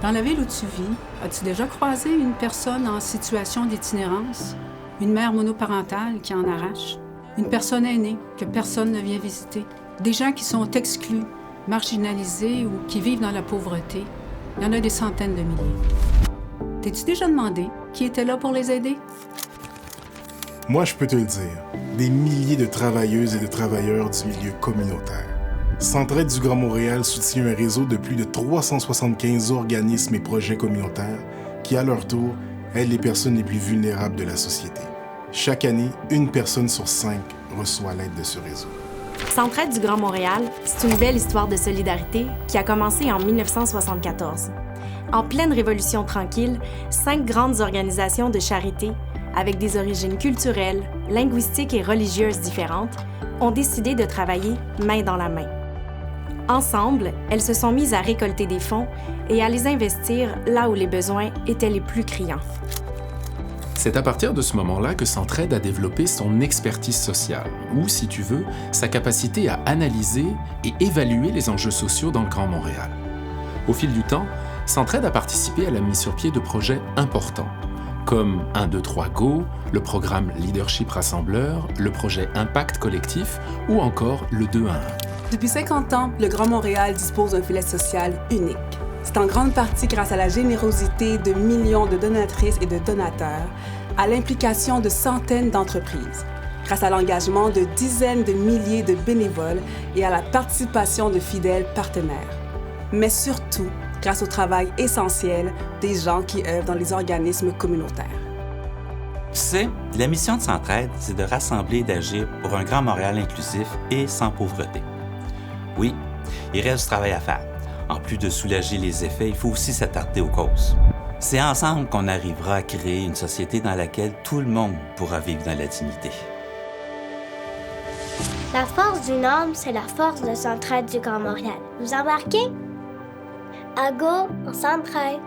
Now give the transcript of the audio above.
Dans la ville où tu vis, as-tu déjà croisé une personne en situation d'itinérance? Une mère monoparentale qui en arrache? Une personne aînée que personne ne vient visiter? Des gens qui sont exclus, marginalisés ou qui vivent dans la pauvreté? Il y en a des centaines de milliers. T'es-tu déjà demandé qui était là pour les aider? Moi, je peux te le dire, des milliers de travailleuses et de travailleurs du milieu communautaire. Centraide du Grand Montréal soutient un réseau de plus de 375 organismes et projets communautaires qui, à leur tour, aident les personnes les plus vulnérables de la société. Chaque année, une personne sur 5 reçoit l'aide de ce réseau. Centraide du Grand Montréal, c'est une belle histoire de solidarité qui a commencé en 1974. En pleine Révolution tranquille, 5 grandes organisations de charité, avec des origines culturelles, linguistiques et religieuses différentes, ont décidé de travailler main dans la main. Ensemble, elles se sont mises à récolter des fonds et à les investir là où les besoins étaient les plus criants. C'est à partir de ce moment-là que Centraide a développé son expertise sociale, ou, si tu veux, sa capacité à analyser et évaluer les enjeux sociaux dans le Grand Montréal. Au fil du temps, Centraide a participé à la mise sur pied de projets importants, comme 1, 2, 3, Go, le programme Leadership Rassembleur, le projet Impact Collectif ou encore le 2 à 1. Depuis 50 ans, le Grand Montréal dispose d'un filet social unique. C'est en grande partie grâce à la générosité de millions de donatrices et de donateurs, à l'implication de centaines d'entreprises, grâce à l'engagement de dizaines de milliers de bénévoles et à la participation de fidèles partenaires. Mais surtout, grâce au travail essentiel des gens qui œuvrent dans les organismes communautaires. Tu sais, la mission de Centraide, c'est de rassembler et d'agir pour un Grand Montréal inclusif et sans pauvreté. Oui, il reste du travail à faire. En plus de soulager les effets, il faut aussi s'attarder aux causes. C'est ensemble qu'on arrivera à créer une société dans laquelle tout le monde pourra vivre dans la dignité. La force d'une âme, c'est la force de Centraide du Grand Montréal. Vous embarquez? À go, on s'entraide.